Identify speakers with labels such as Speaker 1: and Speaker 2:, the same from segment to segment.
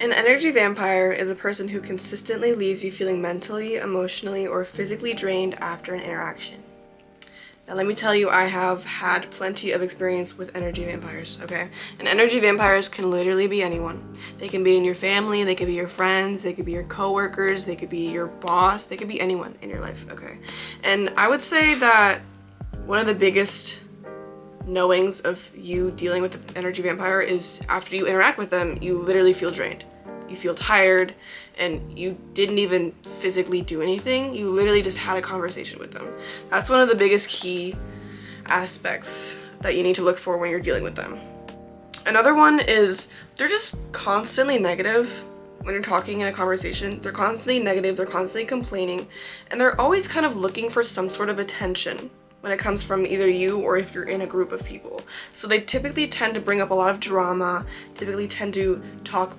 Speaker 1: An energy vampire is a person who consistently leaves you feeling mentally, emotionally, or physically drained after an interaction. Now let me tell you, I have had plenty of experience with energy vampires, okay? And energy vampires can literally be anyone. They can be in your family, they could be your friends, they could be your coworkers, they could be your boss, they could be anyone in your life, okay? And I would say that one of the biggest knowings of you dealing with an energy vampire is after you interact with them, you literally feel drained. You feel tired, and you didn't even physically do anything. You literally just had a conversation with them. That's one of the biggest key aspects that you need to look for when you're dealing with them. Another one is they're just constantly negative when you're talking in a conversation. They're constantly negative, they're constantly complaining, and they're always kind of looking for some sort of attention when it comes from either you or if you're in a group of people. So they typically tend to bring up a lot of drama, typically tend to talk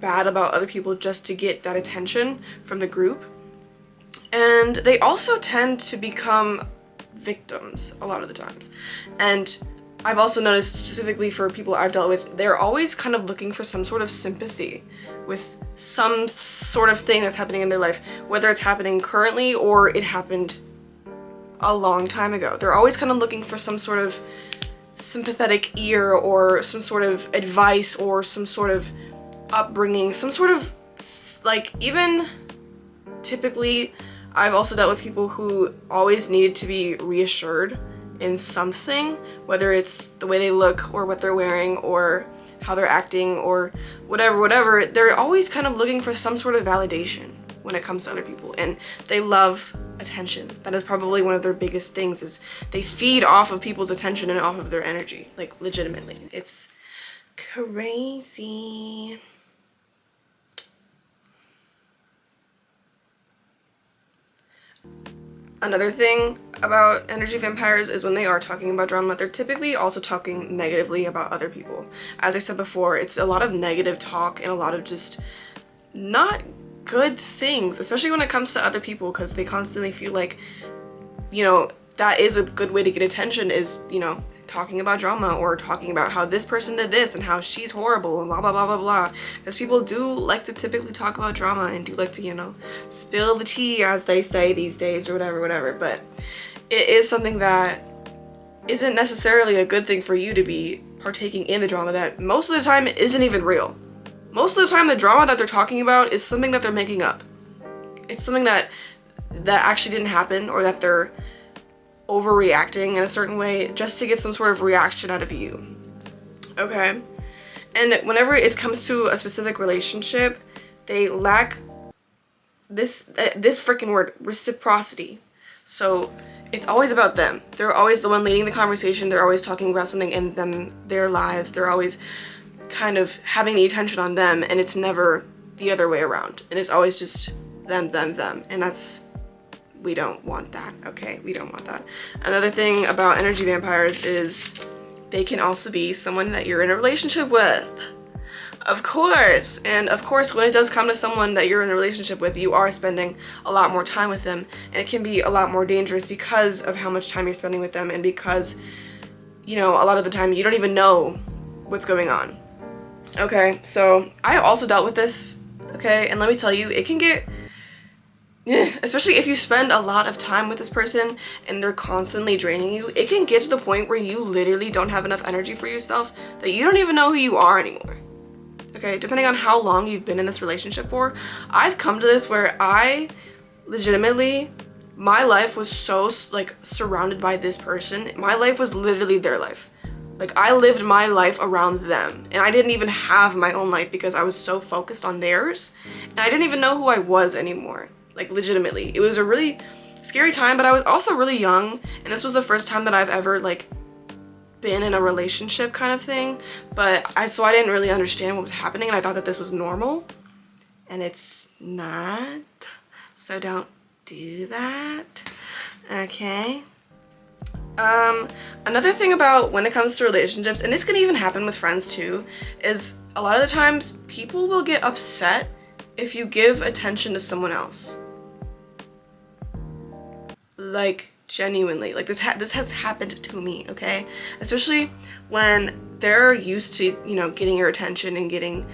Speaker 1: bad about other people just to get that attention from the group. And they also tend to become victims a lot of the times. And I've also noticed specifically for people I've dealt with, they're always kind of looking for some sort of sympathy with some sort of thing that's happening in their life, whether it's happening currently or it happened a long time ago. They're always kind of looking for some sort of sympathetic ear or some sort of advice or some sort of upbringing, some sort of even typically I've also dealt with people who always needed to be reassured in something, whether it's the way they look or what they're wearing or how they're acting or whatever. They're always kind of looking for some sort of validation when it comes to other people, and they love attention. That is probably one of their biggest things, is they feed off of people's attention and off of their energy, like legitimately. It's crazy. Another thing about energy vampires is when they are talking about drama, they're typically also talking negatively about other people. As I said before, it's a lot of negative talk and a lot of just not good things, especially when it comes to other people, because they constantly feel like, that is a good way to get attention, is, talking about drama or talking about how this person did this and how she's horrible and blah blah blah blah blah, because people do like to typically talk about drama and do like to spill the tea, as they say these days, or whatever. But it is something that isn't necessarily a good thing for you to be partaking in the drama that most of the time isn't even real. Most of the time the drama that they're talking about is something that they're making up. It's something that actually didn't happen, or that they're overreacting in a certain way just to get some sort of reaction out of you. Okay? And whenever it comes to a specific relationship, they lack this freaking word, reciprocity. So it's always about them. They're always the one leading the conversation. They're always talking about something in their lives. They're always kind of having the attention on them, and it's never the other way around. And it's always just them. And we don't want that, okay? We don't want that. Another thing about energy vampires is they can also be someone that you're in a relationship with. Of course. And of course, when it does come to someone that you're in a relationship with, you are spending a lot more time with them, and it can be a lot more dangerous because of how much time you're spending with them, and because, a lot of the time you don't even know what's going on. Okay, so I also dealt with this, okay? And let me tell you, it can get, especially if you spend a lot of time with this person and they're constantly draining you, it can get to the point where you literally don't have enough energy for yourself, that you don't even know who you are anymore. Okay, depending on how long you've been in this relationship for. I've come to this where I legitimately, my life was so surrounded by this person. My life was literally their life. I lived my life around them, and I didn't even have my own life because I was so focused on theirs, and I didn't even know who I was anymore. Legitimately. It was a really scary time, but I was also really young, and this was the first time that I've ever been in a relationship kind of thing. So I didn't really understand what was happening, and I thought that this was normal, and it's not. So don't do that. Okay? Another thing about when it comes to relationships, and this can even happen with friends too, is a lot of the times people will get upset if you give attention to someone else. Genuinely, this has happened to me, okay? Especially when they're used to, getting your attention and getting,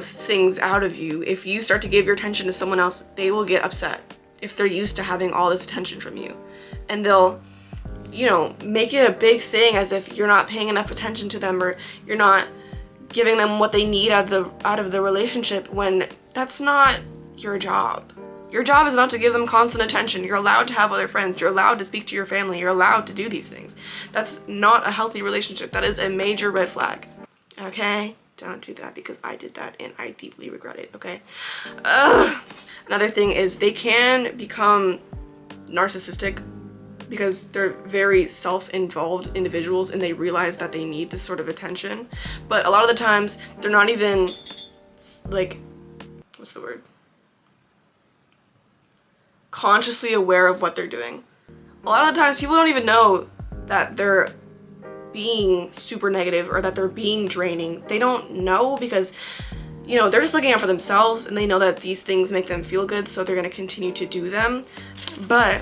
Speaker 1: things out of you. If you start to give your attention to someone else, they will get upset if they're used to having all this attention from you. And they'll, make it a big thing as if you're not paying enough attention to them, or you're not giving them what they need out of the relationship, when that's not your job. Your job is not to give them constant attention. You're allowed to have other friends. You're allowed to speak to your family. You're allowed to do these things. That's not a healthy relationship. That is a major red flag. Okay? Don't do that, because I did that and I deeply regret it, okay? Another thing is they can become narcissistic because they're very self-involved individuals and they realize that they need this sort of attention. But a lot of the times they're not even consciously aware of what they're doing. A lot of the times people don't even know that they're being super negative or that they're being draining. They don't know because they're just looking out for themselves, and they know that these things make them feel good, so they're going to continue to do them. But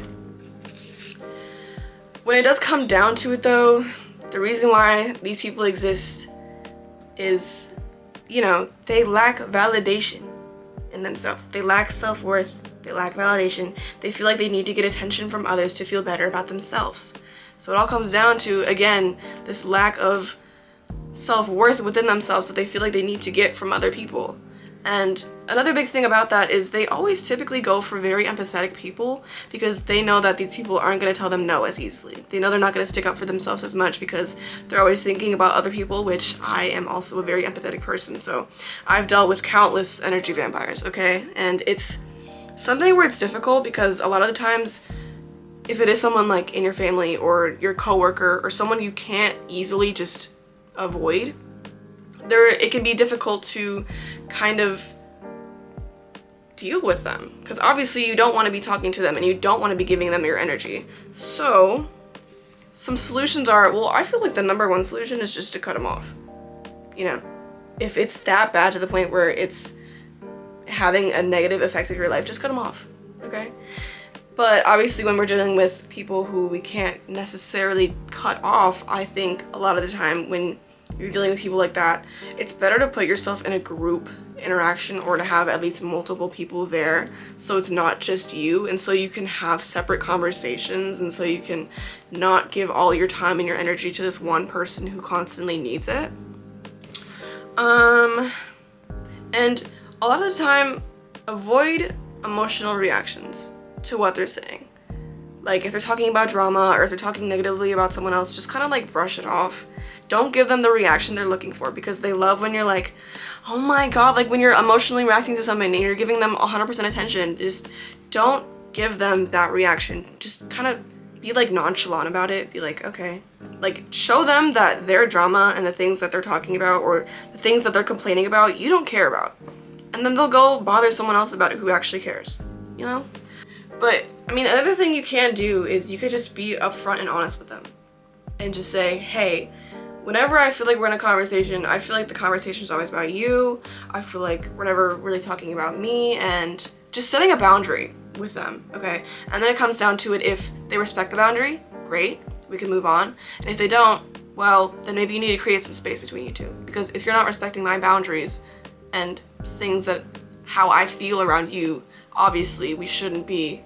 Speaker 1: when it does come down to it, though, the reason why these people exist is, they lack validation in themselves. They lack self-worth. They lack validation. They feel like they need to get attention from others to feel better about themselves. So it all comes down to, again, this lack of self-worth within themselves that they feel like they need to get from other people. And another big thing about that is they always typically go for very empathetic people, because they know that these people aren't going to tell them no as easily. They know they're not going to stick up for themselves as much because they're always thinking about other people, which I am also a very empathetic person. So I've dealt with countless energy vampires, okay? And it's something where it's difficult because a lot of the times, if it is someone like in your family or your coworker or someone you can't easily just avoid, it can be difficult to kind of deal with them, because obviously you don't want to be talking to them and you don't want to be giving them your energy. So some solutions are, I feel like the number one solution is just to cut them off. If it's that bad to the point where it's having a negative effect of your life, just cut them off, okay? But obviously when we're dealing with people who we can't necessarily cut off, I think a lot of the time when you're dealing with people like that, it's better to put yourself in a group interaction or to have at least multiple people there, so it's not just you, and so you can have separate conversations, and so you can not give all your time and your energy to this one person who constantly needs it. And a lot of the time, avoid emotional reactions to what they're saying. Like if they're talking about drama or if they're talking negatively about someone else, just kind of like brush it off. Don't give them the reaction they're looking for, because they love when you're like, oh my god, like when you're emotionally reacting to someone and you're giving them 100% attention. Just don't give them that reaction. Just kind of be like nonchalant about it. Be like, okay. Like show them that their drama and the things that they're talking about or the things that they're complaining about, you don't care about. And then they'll go bother someone else about it who actually cares, But, another thing you can do is you could just be upfront and honest with them. And just say, hey, whenever I feel like we're in a conversation, I feel like the conversation is always about you. I feel like we're never really talking about me, and just setting a boundary with them, okay? And then it comes down to it, if they respect the boundary, great, we can move on. And if they don't, well, then maybe you need to create some space between you two. Because if you're not respecting my boundaries and things that, how I feel around you, obviously we shouldn't be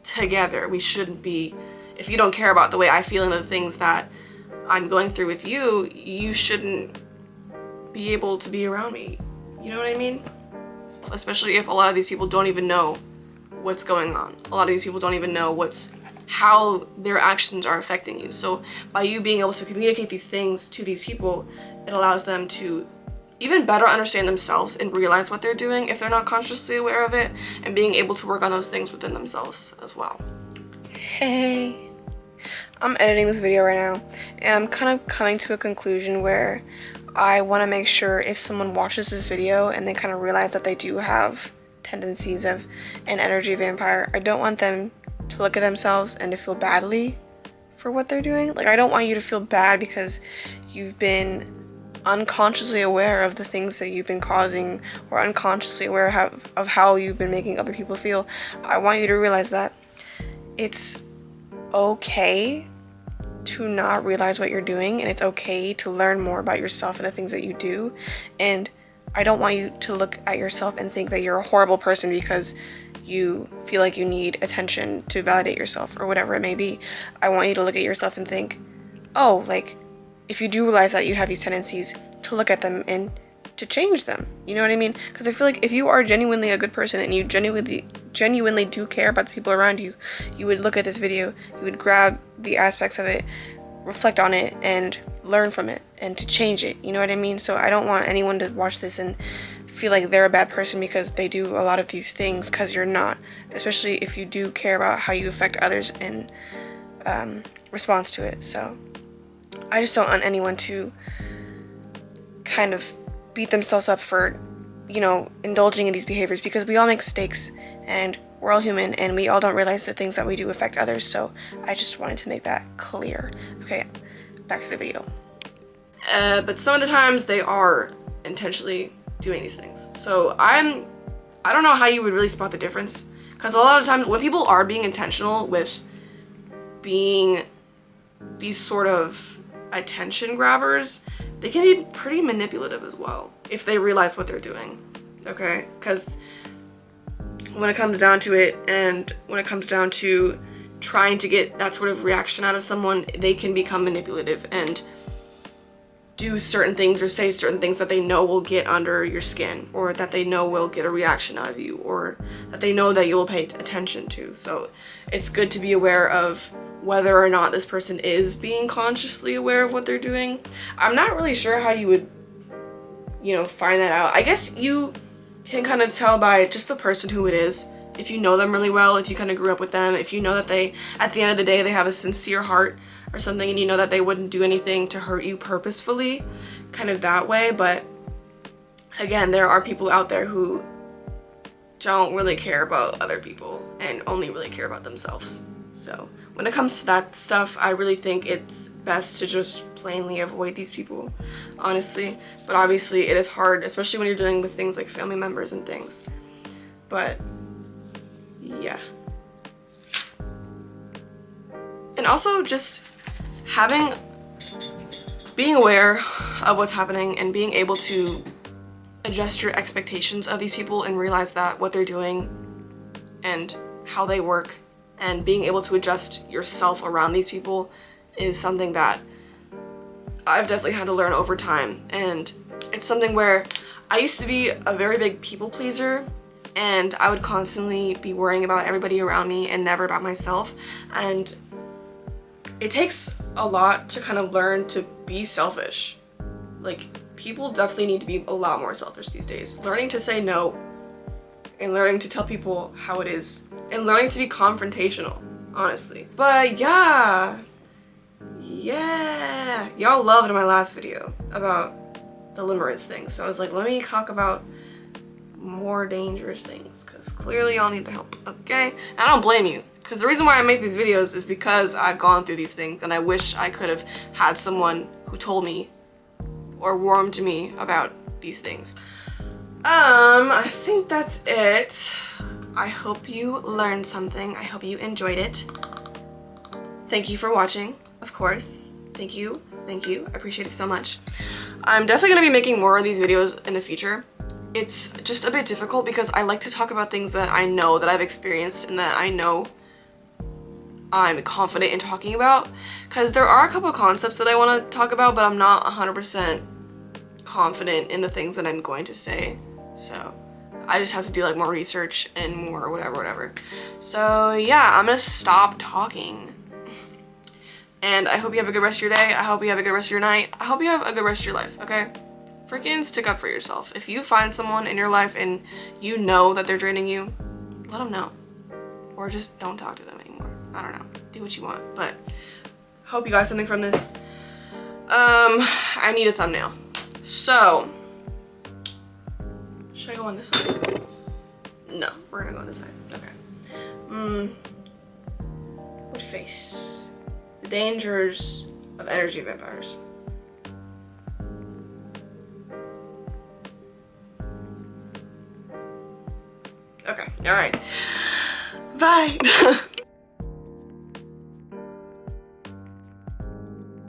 Speaker 1: together. We shouldn't be, if you don't care about the way I feel and the things that I'm going through with you, you shouldn't be able to be around me. You know what I mean? Especially if a lot of these people don't even know what's going on. A lot of these people don't even know how their actions are affecting you. So by you being able to communicate these things to these people, it allows them to even better understand themselves and realize what they're doing if they're not consciously aware of it, and being able to work on those things within themselves as well. Hey, I'm editing this video right now, and I'm kind of coming to a conclusion where I want to make sure if someone watches this video and they kind of realize that they do have tendencies of an energy vampire, I don't want them to look at themselves and to feel badly for what they're doing. Like, I don't want you to feel bad because you've been unconsciously aware of the things that you've been causing, or unconsciously aware of how you've been making other people feel. I want you to realize that it's okay to not realize what you're doing, and it's okay to learn more about yourself and the things that you do, and I don't want you to look at yourself and think that you're a horrible person because you feel like you need attention to validate yourself or whatever it may be. I want you to look at yourself and think, oh, like, if you do realize that you have these tendencies, to look at them and to change them. You know what I mean? Because I feel like if you are genuinely a good person and you genuinely do care about the people around you, you would look at this video, you would grab the aspects of it, reflect on it, and learn from it, and to change it. You know what I mean? So I don't want anyone to watch this and feel like they're a bad person because they do a lot of these things, because you're not. Especially if you do care about how you affect others in response to it. So I just don't want anyone to kind of beat themselves up for, you know, indulging in these behaviors, because we all make mistakes and we're all human and we all don't realize the things that we do affect others. So I just wanted to make that clear. Okay, back to the video. But some of the times they are intentionally doing these things. So I don't know how you would really spot the difference, because a lot of times when people are being intentional with being these sort of attention grabbers, they can be pretty manipulative as well if they realize what they're doing, okay? Because when it comes down to it, and when it comes down to trying to get that sort of reaction out of someone, they can become manipulative and do certain things or say certain things that they know will get under your skin, or that they know will get a reaction out of you, or that they know that you'll pay attention to. So it's good to be aware of whether or not this person is being consciously aware of what they're doing. I'm not really sure how you would, you know, find that out. I guess you can kind of tell by just the person who it is. If you know them really well, if you kind of grew up with them, if you know that they, at the end of the day, they have a sincere heart or something, and you know that they wouldn't do anything to hurt you purposefully, kind of that way. But again, there are people out there who don't really care about other people and only really care about themselves. So when it comes to that stuff, I really think it's best to just plainly avoid these people, honestly. But obviously it is hard, especially when you're dealing with things like family members and things. But yeah. And also just being aware of what's happening and being able to adjust your expectations of these people and realize that what they're doing and how they work, and being able to adjust yourself around these people is something that I've definitely had to learn over time. And it's something where I used to be a very big people pleaser, and I would constantly be worrying about everybody around me and never about myself. And it takes a lot to kind of learn to be selfish. Like, people definitely need to be a lot more selfish these days. Learning to say no, and learning to tell people how it is, and learning to be confrontational, honestly. But yeah, y'all loved my last video about the limerence thing, so I was like, let me talk about more dangerous things, because clearly y'all need the help, okay? And I don't blame you, because the reason why I make these videos is because I've gone through these things, and I wish I could have had someone who told me or warned me about these things. I think that's it. I hope you learned something. I hope you enjoyed it. Thank you for watching, of course. Thank you. I appreciate it so much. I'm definitely gonna be making more of these videos in the future. It's just a bit difficult because I like to talk about things that I know that I've experienced and that I know I'm confident in talking about, because there are a couple of concepts that I want to talk about, but I'm not 100% confident in the things that I'm going to say. So I just have to do like more research and more whatever. So yeah, I'm gonna stop talking. And I hope you have a good rest of your day. I hope you have a good rest of your night. I hope you have a good rest of your life, okay? Freaking stick up for yourself. If you find someone in your life and you know that they're draining you, let them know. Or just don't talk to them anymore. I don't know. Do what you want. But hope you got something from this. I need a thumbnail. So, should I go on this side? No, we're gonna go on this side. Okay. What face? The dangers of energy vampires. Okay, alright. Bye.